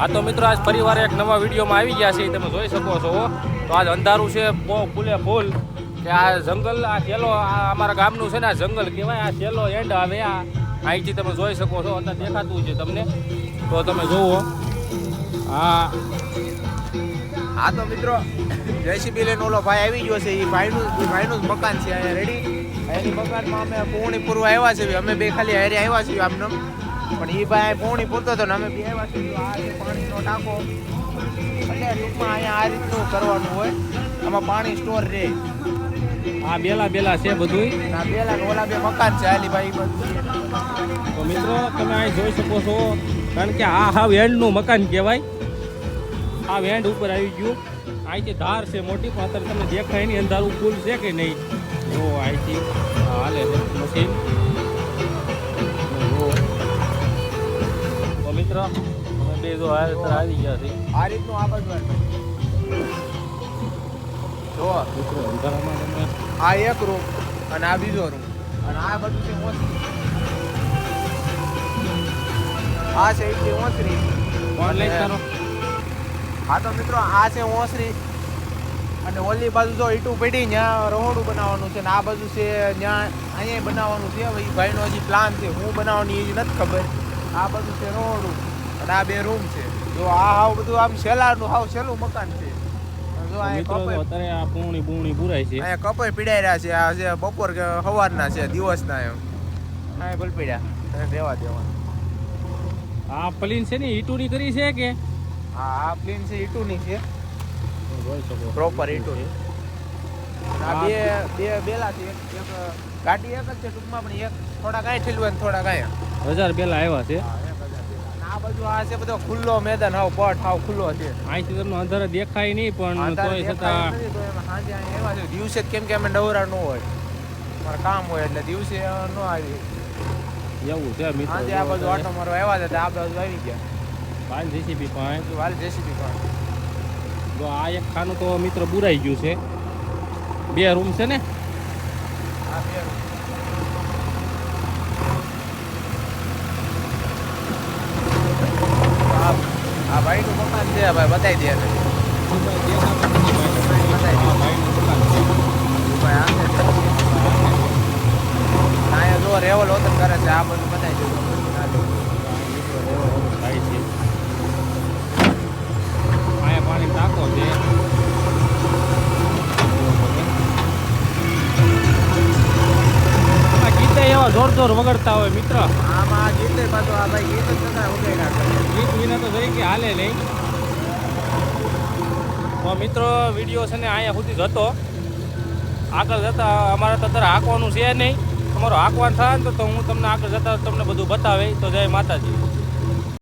હા તો મિત્રો આજ ફરીવાર એક નવા વિડીયોમાં આવી ગયા છે, તમે જોઈ શકો છો. તો આજ અંધારું છે ફૂલે ફૂલ કે આ જંગલ, આ છેલ્લો અમારા ગામનું છે ને, આ જંગલ કહેવાય. આ છેલ્લો એન્ડ આવે આ અહીંથી તમે જોઈ શકો છો. અત્યારે દેખાતું છે તમને, તો તમે જુઓ. હા તો મિત્રો જેસીબી લઈને ઓલો ભાઈ આવી ગયો છે. એ ભાઈનું જ મકાન છે અહીંયા રેડી. એની મકાનમાં અમે પૂર્ણી પૂરવા આવ્યા છીએ. અમે બે ખાલી હારે આવ્યા છીએ આમને, પણ એ ભાઈ પૂર્ણી પૂરતો હતો ને અમે બે આવ્યા છીએ. આ છે પાણીનો ટાંકો. એટલે ટૂંકમાં અહીંયા આ રીતનું કરવાનું હોય. આમાં પાણી સ્ટોર રહે. આ બેલા છે બધું. આ બેલા ને ઓલા બે મકાન છે હાલી ભાઈ બધું. તો મિત્રો તમે અહીં જોઈ શકો છો, કારણ કે આ હાવ એન્ડનું મકાન કહેવાય. આ એન્ડ ઉપર આવી ગયું. અહીંથી ધાર છે મોટી, પણ અત્યારે તમને દેખાય નહીં અંધારું પુલ છે કે નહીં. જો અહીંથી હાલે છે મશીન. તો મિત્ર અમે બે જો આવી ગયા છે. આ રીતનું આ બાજુ જો મિત્રો અંધારામાં તમે આ એક રૂમ અને આ બીજો રૂમ અને આ બધું છે ઓસરી. આ છે એટલી ઓસરી. ફોન લઈ કરો. હા તો મિત્રો આ છે ઓસરી અને ઓલી બાજુ જો ઈટું પડી ત્યાં રહોડું બનાવવાનું છે ને આ બાજુ છે ત્યાં અહીંયા બનાવવાનું છે. હવે એ ભાઈનો હજી પ્લાન છે, હું બનાવવાની એ નથી ખબર. આ બાજુ છે રહોડું અને આ બે રૂમ છે. જો આ હાવ બધું આમ સેલારનું હાવ સેલું મકાન છે. જો અહીંયા અત્યારે આ પૂણી પૂરાય છે. અહીંયા કપય પીડાઈ રહ્યા છે. આ છે બપોર કે સવારના છે, દિવસના એમ. હા ભલ પીડ્યા રહેવા દેવા. આ પ્લેન છે ને ઈટુની કરી છે કે હા આ પ્લેન છે ઈટુની છે, જોઈ શકો પ્રોપર ઈટુની. આ બે બેલા છે. એક ગાડી એક જ છે ટૂંકમાં, પણ એક થોડા કાંઈ ઠેલું હોય ને થોડા કાંઈ. 1000 બેલા આવ્યા છે. આ બાજુ આ છે બધો ખુલ્લો મેદાન, હાવ પટ હાવ ખુલ્લો છે. અહીંથી તમને અંધારે દેખાય નહીં, પણ તોય છતાં સાંજે અહીંયા એવા છે. દિવસે કેમ કે અમે નવરા ન હોય, મારે કામ હોય એટલે દિવસે ન આવી. એવું છે મિત્રો. સાંજે આ બાજુ આટો મારો આવ્યા હતા, આ બાજુ આવી ગયા. વાલ જેસીબી પણ વાલ જેસીબી પણ. જો આ એક ખાનું તો મિત્ર બુરાઈ ગયું છે. 2 રૂમ છે ને. આ બે આ ભાઈનું મકાન છે, ભાઈ બતાવી દે. અહીંયા જો રેવલ ઓતન કરે છે, આ બધું બતાવી દે. અહીંયા પાણી ટાંકો છે. આ ગીતે એવા જોર વગડતા હોય મિત્ર. આમાં ગીતે પાછું આ ભાઈ ગીત જ નતા ઉગાઈ નાખે. ગીત વિના તો જરીકે હાલે નહીં. તો મિત્રો વિડીયો છે ને અહીંયા સુધી જ હતો. આગળ જતા અમારે તો અત્યારે હાંકવાનું છે નહીં. તમારો હાંકવાનું થાય ને તો હું તમને આગળ જતા તમને બધું બતાવે. તો જય માતાજી.